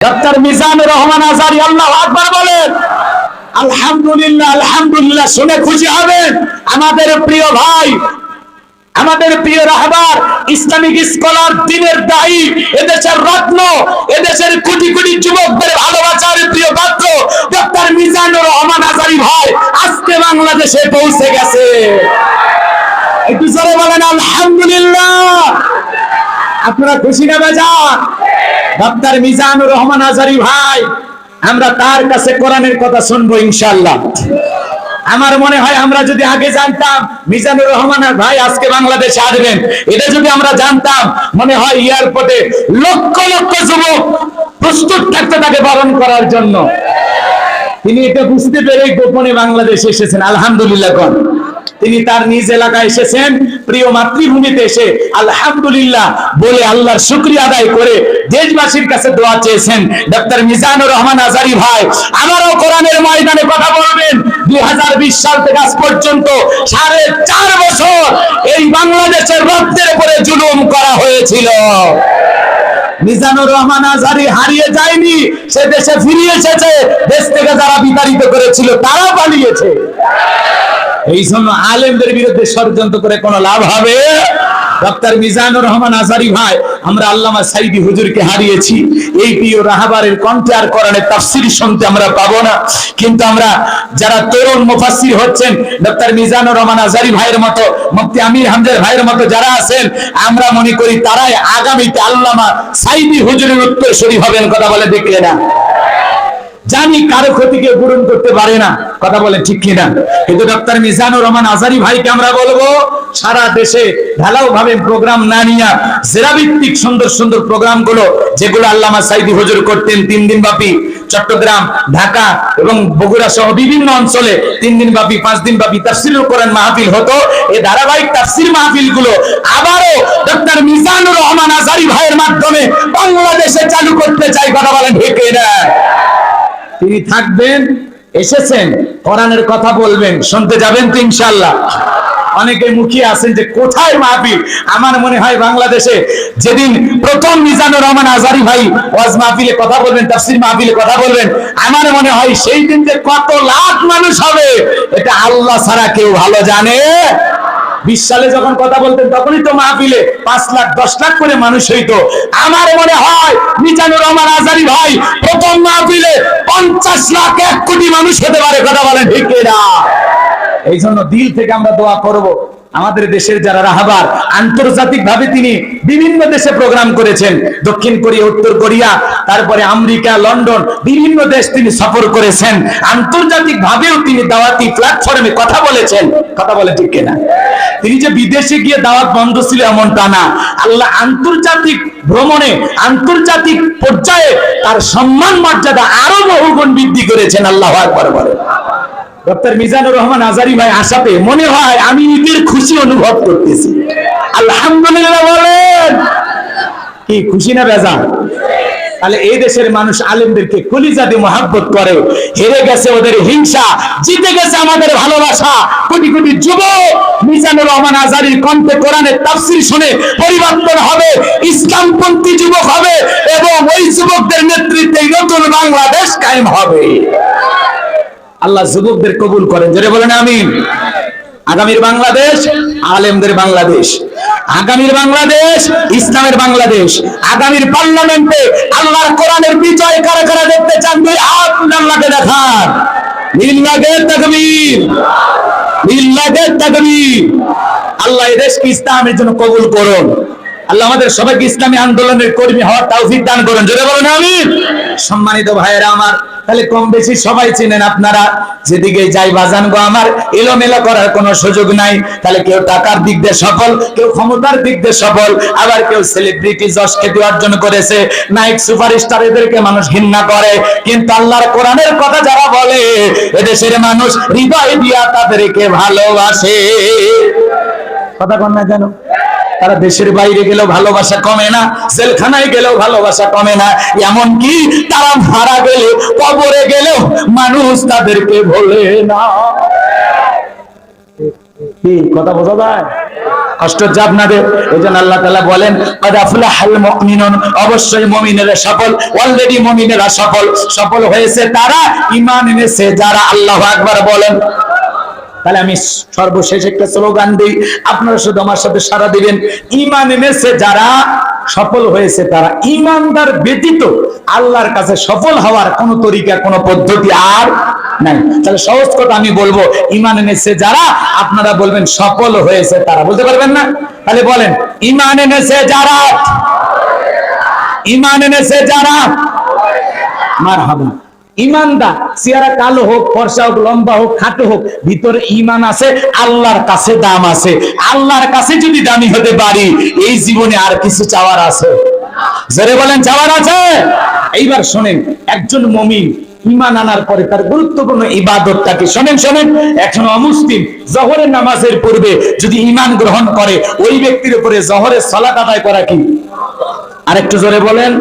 Doctor Mizanur Rahman Azhari আল্লাহু আকবার বলেন। আলহামদুলিল্লাহ, আলহামদুলিল্লাহ শুনে খুশি হবেন। আমাদের প্রিয় ভাই, আমাদের প্রিয় রাহবার, ইসলামিক স্কলার, দ্বীনের দায়ী, এদেশের রত্ন, এদেশের কোটি কোটি যুবকদের ভালোবাসার প্রিয় পাত্র ডক্টর মিজানুর রহমান আজহারী ভাই আজকে বাংলাদেশে পৌঁছে গেছে। একটু জোরে বলেন আলহামদুলিল্লাহ। আপনারা খুশি না বেজার? ডক্টর মিজানুর রহমান আজহারী ভাই, আমরা তার কাছে কোরআনের কথা শুনবো ইনশাআল্লাহ। আমার মনে হয় আমরা যদি আগে জানতাম মিজানুর রহমান ভাই আজকে বাংলাদেশে আসবেন, এটা যদি আমরা জানতাম, মনে হয় এয়ারপোর্টে লক্ষ লক্ষ যুবক প্রস্তুত থাকতে তাকে বরণ করার জন্য। তিনি এটা বুঝতে পেরে গোপনে বাংলাদেশে এসেছেন। আলহামদুলিল্লাহ কোন তিনি তার নিজ এলাকায় এসেছেন, প্রিয় মাতৃভূমিতে এসে আলহামদুলিল্লাহ বলে আল্লাহর শুকরিয়া আদায় করে দেশবাসীর কাছে দোয়া চেয়েছেন। ডক্টর মিজানুর রহমান আজহারী ভাই আমারও কোরআনের ময়দানে কথা বলবেন। 2020 সাল থেকে আজ পর্যন্ত 4.5 বছর এই বাংলাদেশের রক্তের উপরে জুলুম করা হয়েছিল। মিজানুর রহমান আজহারী হারিয়ে যায়নি, সে দেশে ফিরে এসেছে। দেশ থেকে যারা বিতাড়িত করেছিল তারা পালিয়েছে। এই জন্য আলেমদের বিরুদ্ধে ষড়যন্ত্র করে কোনো লাভ হবে? ডক্টর মিজানুর রহমান আজহারী ভাই, আমরা আল্লামা সাইদি হুজুরকে হারিয়েছি। এই প্রিয় রাহবারের কণ্ঠে আর কোরআনের তাফসীর শুনতে আমরা পাবো না, কিন্তু আমরা যারা তরুণ মুফাসসির হচ্ছেন ডক্টর মিজানুর রহমান আজহারী ভাইয়ের মতো, মুফতি আমির হামজার ভাইয়ের মতো যারা আছেন, আমরা মনে করি তারাই আগামীতে আল্লামা সাইদি হুজুরের উত্তরসূরি হবেন। কথা বলে দেখলে না? জানি কারো ক্ষতিকে পূরণ করতে পারে না, কথা বলে ঠিক কিনা? কিন্তু ডক্টর মিজানুর রহমান আজহারী ভাইকে আমরা বলবো সারা দেশে ঢালাও ভাবে প্রোগ্রাম না নিয়ে জেলা ভিত্তিক সুন্দর সুন্দর প্রোগ্রাম গুলো যেগুলো আল্লামা সাইদি হুজুর করতেন 3 দিন ব্যাপী, চট্টগ্রাম, ঢাকা এবং বগুড়া সহ বিভিন্ন অঞ্চলে 3 দিন ব্যাপী, 5 দিন ব্যাপী তাফসীরুল কোরআন মাহফিল হতো। এই ধারাবাহিক তাফসীর মাহফিল গুলো আবারও ডক্টর মিজানুর রহমান আজহারী ভাইয়ের মাধ্যমে বাংলাদেশে চালু করতে চাই। কথা বলেন ঠিক কিনা? তিনি থাকবেন, এসেছেন, কোরআনের কথা বলবেন, শুনতে যাবেন তো ইনশাআল্লাহ। অনেকে মুখিয়ে আছেন যে কোথায় মাহফিল। আমার মনে হয় বাংলাদেশে যেদিন প্রথম মিজানুর রহমান আজহারী ভাই ওয়াজ মাহফিলে কথা বলবেন, তাফসীর মাহফিলে কথা বলবেন, আমার মনে হয় সেই দিন যে কত লাখ মানুষ হবে এটা আল্লাহ ছাড়া কেউ ভালো জানে। 20 সালে যখন কথা বলতেন তখনই তো মাহফিলে 5 লাখ 10 লাখ করে মানুষ হইতো। আমার মনে হয় মিজানুর রহমান আজহারী ভাই প্রথম মাহফিলে 50 লাখ 1 কোটি মানুষ হতে পারে। কথা বলেন ঠিক কিনা? এই জন্য দিল থেকে আমরা দোয়া করব। আমাদের দেশের যারা রাহবার, আন্তর্জাতিক ভাবে তিনি বিভিন্ন দেশে প্রোগ্রাম করেছেন, দক্ষিণ কোরিয়া, উত্তর কোরিয়া, তারপরে আমেরিকা, লন্ডন, বিভিন্ন দেশ তিনি সফর করেছেন। আন্তর্জাতিক ভাবেও তিনি দাওয়াতি প্ল্যাটফর্মে কথা বলেছেন। কথা বলে ঠিক কিনা? তিনি যে বিদেশে গিয়ে দাওয়াত বন্ধ ছিল এমনটা না। আল্লাহ আন্তর্জাতিক ভ্রমণে, আন্তর্জাতিক পর্যায়ে তার সম্মান মর্যাদা আরো বহুগুণ বৃদ্ধি করেছেন। আল্লাহু আকবার বলেন। ডক্টর মিজানুর রহমান আজহারী ভাই আসাতে মনে হয় আমি ঈদের খুশি অনুভব করতেছি। আলহামদুলিল্লাহ বলেন। কি খুশি না বেজার? তাহলে এই দেশের মানুষ আলেমদেরকে কলিজা দিয়ে মহব্বত করে। হেরে গেছে ওদের হিংসা, জিতে গেছে আমাদের ভালোবাসা। কোটি কোটি যুবক মিজানুর রহমান আজহারীর কণ্ঠে কোরআনের তাফসীর শুনে পরিবর্তন হবে, ইসলামপন্থী যুবক হবে এবং ওই যুবকদের নেতৃত্বে নতুন বাংলাদেশ কায়েম হবে। আল্লাহ যুবকদের কবুল করেন, জোরে বলেন আমিন। আগামীর বাংলাদেশ আলেমদের বাংলাদেশ, আগামীর বাংলাদেশ ইসলামের বাংলাদেশ। আগামীর পার্লামেন্টে আল্লাহর কোরআনের বিজয় কারা কারা দেখতে চান? দুই হাত আল্লাহকে দেখান। লিল্লাহি তাকবীর, লিল্লাহি তাকবীর। আল্লাহ এই দেশকে ইসলামের জন্য কবুল করুন। আল্লাহ আমাদের সবাইকে ইসলামী আন্দোলনের কর্মী হওয়ার তৌফিক দান করুন, জোরে বলেন আমিন। সম্মানিত ভাইয়েরা আমার, তাহলে কম বেশি সবাই চিনেন আপনারা। যেদিকে যাই বাজান গো আমার, এলোমেলো করার কোনো সুযোগ নাই। তাহলে কেউ টাকার দিক দিয়ে সফল, কেউ ক্ষমতার দিক দিয়ে সফল, আবার কেউ সেলিব্রিটি যশ খ্যাতি অর্জন করেছে, নাইট সুপারস্টার, এদেরকে মানুষ ঘৃণা করে। কিন্তু আল্লাহর কোরআনের কথা যারা বলে এদেশের মানুষ হৃদয় দিয়া তাদেরকে ভালোবাসে। কথা কন না কেন? তারা দেশের বাইরে গেলেও ভালোবাসা কমে না, জেলখানায় গেলেও ভালোবাসা কমে না, এমনকি তারা মারা গেলে, কবরে গেলেও মানুষ তাদেরকে ভোলে না। কি কথা বোঝা যায়? কষ্ট হচ্ছে আপনাদের। এই জন্য আল্লাহ তাআলা বলেন ক্বাদ আফলাহাল মুমিনুন, অবশ্যই মুমিনেরা সফল, অলরেডি মুমিনেরা সফল। সফল হয়েছে তারা, ঈমান এনেছে যারা। আল্লাহু আকবার বলেন। তাহলে আমি সর্বশেষ একটা স্লোগান দিই, আপনারা শুধু আমার সাথে সাড়া দিবেন। ঈমান এনেছে যারা, সফল হয়েছে তারা। ঈমানদার ব্যতীত আল্লাহর কাছে সফল হওয়ার কোন তরিকা, কোন পদ্ধতি আর নাই। তাহলে সহজ কথা আমি বলবো, ঈমান এনেছে যারা, আপনারা বলবেন সফল হয়েছে তারা। বলতে পারবেন না? তাহলে বলেন ঈমান এনেছে যারা, ঈমান এনেছে যারা। মারহাবা। ঈমানদার চেহারা কালো হোক, ফর্সা হোক, লম্বা হোক, খাটো হোক, ভিতরে ঈমান আছে, আল্লাহর কাছে দাম আছে। আল্লাহর কাছে যদি দামি হতে পারি, এই জীবনে আর কিছু চাওয়ার আছে? জোরে বলেন চাওয়ার আছে? এইবার শোনেন, একজন মুমিন ঈমান আনার পরে তার গুরুত্বপূর্ণ ইবাদতটা কি শোনেন। শোনেন, এখন অমুসলিম জোহরের নামাজের পূর্বে যদি ঈমান গ্রহণ করে, ওই ব্যক্তির উপরে জোহরের সালাত আদায় করা কি? আরেকটু জোরে বলেন।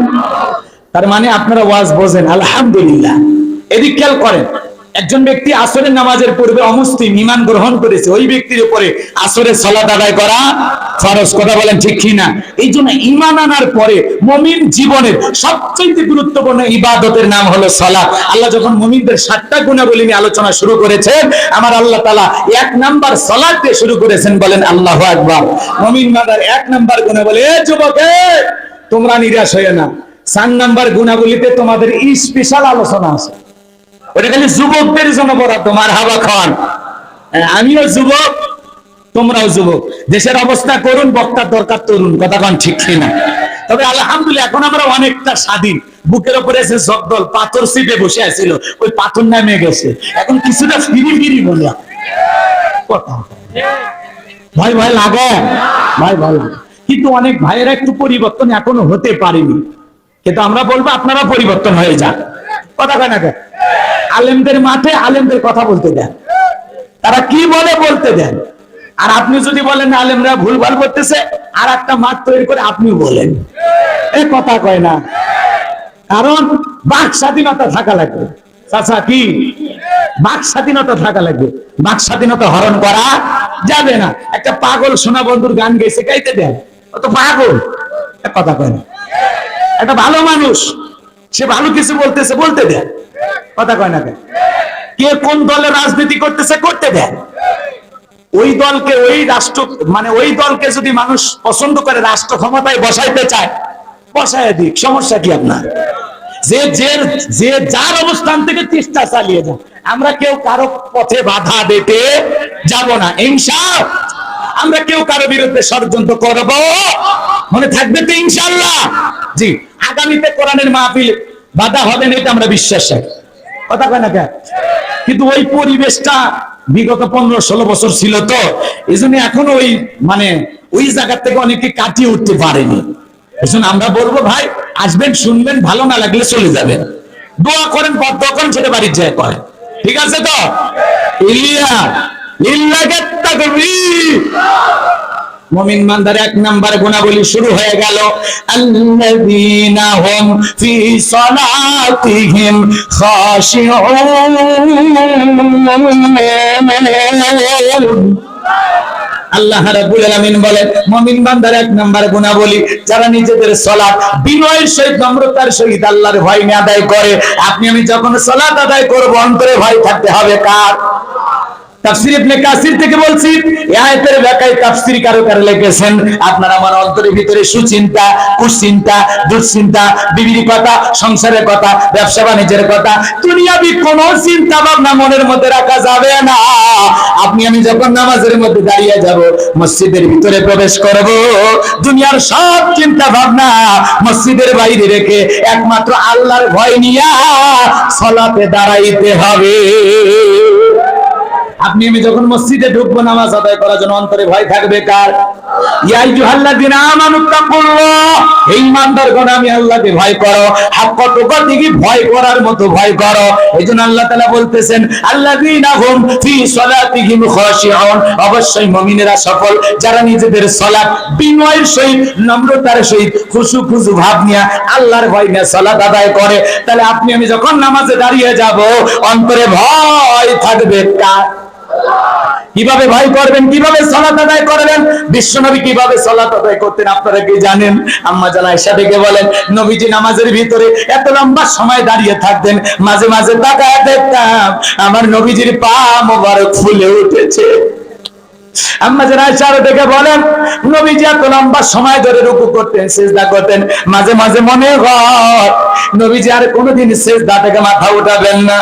তার মানে আপনারা ওয়াজ বোঝেন, আলহামদুলিল্লাহ। এদিক খেয়াল করেন, একজন ব্যক্তি আসরের নামাজের পূর্বে অমুসলিম ঈমান গ্রহণ করেছে, ওই ব্যক্তির উপরে আসরের সালাত আদায় করা ফরজ। কথা বলেন ঠিক কি না? এই জন্য ঈমান আনার পরে মুমিন জীবনের সবচেয়ে গুরুত্বপূর্ণ ইবাদতের নাম হলো সালাত। আল্লাহ যখন মুমিনদের 7টা গুণাবলী নিয়ে আলোচনা শুরু করেছেন, আমার আল্লাহ তাআলা 1 নাম্বার সালাত দিয়ে শুরু করেছেন। বলেন আল্লাহু আকবার। মুমিন বান্দার 1 নাম্বার গুণাবলী, এ যুবকে তোমরা নিরাশ হয়ে না। 4 নাম্বার গুণাবলীতে তোমাদের স্পেশাল আলোচনা আছে, ওটা খালি যুবকদের জন্য বরাদ্দ। মারহাবা খান। আমিও যুবক, তোমরাও যুবক। দেশের অবস্থা করুন, বক্তার দরকার তরুণ। কথা কন ঠিক কিনা? তবে আলহামদুলিল্লাহ এখন আমরা অনেকটা স্বাধীন। বুকের উপরে এসে জগদল পাথর সিটে বসে আছিল, ওই পাথর নামে গেছে, এখন কিছুটা ফিরি ফিরি বললাম। কথা ভয় ভয় লাগে, ভয় ভয় লাগে। কিন্তু অনেক ভাইয়েরা একটু পরিবর্তন এখনো হতে পারেনি, কিন্তু আমরা বলবো আপনারা পরিবর্তন হয়ে যান। কথা কয় না? আলেমদের মাঠে আলেমদের কথা বলতে দেন, তারা কি বলে বলতে দেন। আর আপনি যদি বলেন আলেমরা ভুলভাল করতেছে, আর একটা মাঠ তৈরি করে আপনি বলেন, এই কথা কয় না। কারণ বাক স্বাধীনতা থাকা লাগবে। চাচা কি বাক স্বাধীনতা থাকা লাগবে? বাক স্বাধীনতা হরণ করা যাবে না। একটা পাগল সোনা বন্ধুর গান গেছে, গাইতে দেন, ও তো পাগল। কথা কয় না। একটা ভালো মানুষ, সে ভালো কিছু বলতেছে, বলতে দেন। কথা কয় না? কে কোন দলে রাজনীতি করতেছে, করতে দেন। ওই দলকে, ওই রাষ্ট্র, মানে ওই দলকে যদি মানুষ পছন্দ করে, রাষ্ট্র ক্ষমতায় বসাইতে চায়, বসায় দিক। সমস্যা কি আপনার? যে যে যার অবস্থান থেকে চেষ্টা চালিয়ে যান। আমরা কেউ কারো পথে বাধা দিতে যাব না, ইনশাআল্লাহ। আমরা কেউ কারো বিরুদ্ধে ষড়যন্ত্র করব মনে থাকবে তো ইনশাআল্লাহ। জি, আগামীতে কোরআনের মাহফিল বাধা হবে না, এটা আমরা বিশ্বাস রাখি। কথা কয় না? কিন্তু ওই পরিবেশটা বিগত 15-16 বছর ছিল, তো এই জন্য এখন ওই মানে ওই জায়গা থেকে অনেকে কাটিয়ে উঠতে পারেনি। এই জন্য আমরা বলবো, ভাই আসবেন, শুনবেন, ভালো না লাগলে চলে যাবেন, দোয়া করেন, বদদোয়া করেন, সেটা বাড়ির যায় করেন। ঠিক আছে তো? ইলিয়া লিল্লাহি তাকবীর। মুমিন বান্দার 1 নাম্বার গুণাবলী শুরু হয়ে গেল, আল্লাযীনা হুম ফি সালাতিহিম খাশিউন। আল্লাহ রাব্বুল আলামিন বলেন, মুমিন বান্দার 1 নাম্বার গুণাবলী, যারা নিজেদের সালাত বিনয়ের সহিত, নম্রতার সহিত আল্লাহর ভয় নিয়ে আদায় করে। আপনি আমি যখন সালাত আদায় করব, অন্তরে ভয় থাকতে হবে কার? তাফসীর ইবনে কাসির থেকে বলছি, এই আয়াতের ব্যাখ্যায় তাফসীরকাররা লিখেছেন, আপনার আমার অন্তরের ভিতরে সুচিন্তা, কুচিন্তা, দুশ্চিন্তা, বিবির কথা, সংসারের কথা, ব্যবসা বাণিজ্যের কথা, দুনিয়াবি কোনো চিন্তা ভাবনা মনের মধ্যে রাখা যাবে না। আপনি আমি যখন নামাজের মধ্যে দাঁড়িয়ে যাব, মসজিদের ভিতরে প্রবেশ করব, দুনিয়ার সব চিন্তা ভাবনা মসজিদের বাইরে রেখে একমাত্র আল্লাহর ভয় নিয়ে সালাতে দাঁড়াইতে হবে। আপনি আমি যখন মসজিদে ঢুকবো, নামাজ আদায় করার জন্য, অন্তরে ভয় থাকবে কার? ইয়া আইয়ুহাল্লাযীনা আমানুত্তাকুল্লাহ, হে ঈমানদারগণ, আমি আল্লাহকে ভয় করো, হাক্কা তুকাতিহি, ভয় করার মতো ভয় করো। এইজন্য আল্লাহ তাআলা বলতেছেন, আল্লাযীনা হুম ফি সালাতিহিম খাশিউন, অবশ্যই মুমিনেরা সফল যারা নিজেদের সালাত বিনয়ের সহিত, নম্রতার সহিত, খুশু খুশু ভাব নিয়ে, আল্লাহর ভয় নিয়ে সালাত আদায় করে। তাহলে আপনি আমি যখন নামাজে দাঁড়িয়ে যাব, অন্তরে ভয় থাকবে কার? কিভাবে ভয় করবেন, কিভাবে সালাত আদায় করবেন। বিশ্বনবী কিভাবে সালাত আদায় করতেন আপনারা কি জানেন? আম্মা জান আয়েশা ডেকে বলেন, নবীজি নামাজের ভিতরে এত লম্বা সময় দাঁড়িয়ে থাকতেন, মাঝে মাঝে তাকায় দেখতাম আমার নবীজির পা মোবারক ফুলে উঠেছে। আম্মা জান আয়েশা ডেকে বলেন, নবীজি এত লম্বা সময় ধরে রুকু করতেন, সিজদা করতেন, মাঝে মাঝে মনে হয় নবীজি আর কোনোদিন সিজদা থেকে মাথা উঠাবেন না।